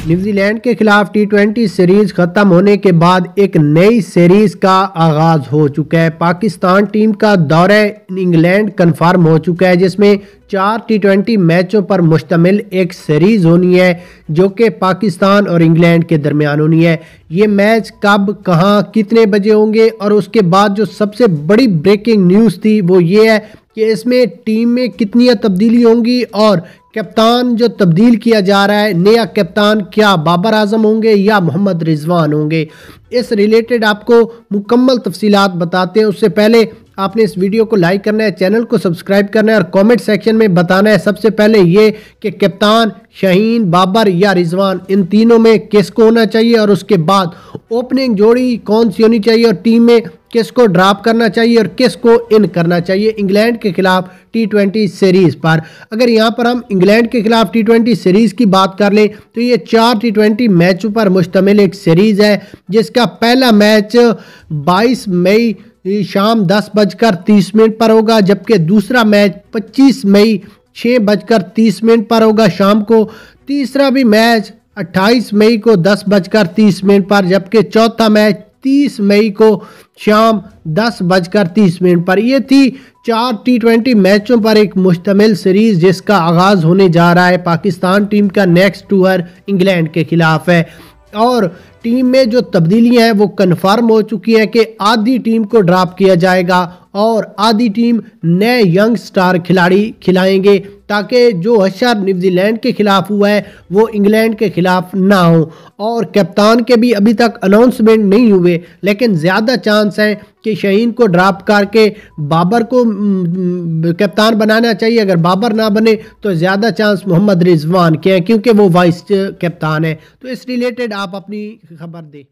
New Zealand के खिलाफ टी20 series खत्म होने के बाद एक नई सीरीज का आगाज हो चुका है। पाकिस्तान टीम का दौरा इंग्लैंड कंफर्म हो चुका है, जिसमें 4 टी20 मैचों पर मुश्तमिल एक सीरीज होनी है जो कि पाकिस्तान और इंग्लैंड के दरमियान होनी है। ये मैच कब, कहां, कितने बजे होंगे और उसके बाद जो सबसे बड़ी ब्रेकिंग न्यूज़ थी वो ये है कि इसमें टीम में कितनी तब्दीली होंगी और कप्तान जो तब्दील किया जा रहा है, नया कप्तान क्या बाबर आजम होंगे या मोहम्मद रिजवान होंगे। इस रिलेटेड आपको मुकम्मल तफसीलात बताते हैं। उससे पहले आपने इस वीडियो को लाइक करना है, चैनल को सब्सक्राइब करना है और कमेंट सेक्शन में बताना है सबसे पहले ये कि कप्तान शाहीन, बाबर या रिजवान, इन तीनों में किसको होना चाहिए और उसके बाद ओपनिंग जोड़ी कौन सी होनी चाहिए और टीम में किसको ड्रॉप करना चाहिए और किसको इन करना चाहिए इंग्लैंड के खिलाफ टी20 सीरीज पर। अगर यहाँ पर हम इंग्लैंड के खिलाफ टी20 सीरीज की बात कर लें तो ये 4 टी20 मैचों पर मुश्तमिल एक सीरीज है, जिसका पहला मैच 22 मई शाम 10:30 पर होगा, जबकि दूसरा मैच 25 मई 6:30 पर होगा शाम को। तीसरा भी मैच 28 मई को 10:30 पर, जबकि चौथा मैच 30 मई को शाम 10:30 पर। ये थी 4 टी20 मैचों पर एक मुश्तमिल सीरीज जिसका आगाज होने जा रहा है। पाकिस्तान टीम का नेक्स्ट टूर इंग्लैंड के खिलाफ है और टीम में जो तब्दीलियां हैं वो कन्फर्म हो चुकी हैं कि आधी टीम को ड्रॉप किया जाएगा और आधी टीम नए यंग स्टार खिलाड़ी खिलाएंगे, ताकि जो हशर न्यूजीलैंड के खिलाफ हुआ है वो इंग्लैंड के खिलाफ ना हो। और कप्तान के भी अभी तक अनाउंसमेंट नहीं हुए, लेकिन ज़्यादा चांस है कि शाहीन को ड्रॉप करके बाबर को कप्तान बनाना चाहिए। अगर बाबर ना बने तो ज़्यादा चांस मोहम्मद रिजवान के हैं, क्योंकि वो वाइस कप्तान है। तो इस रिलेटेड आप अपनी खबर दें।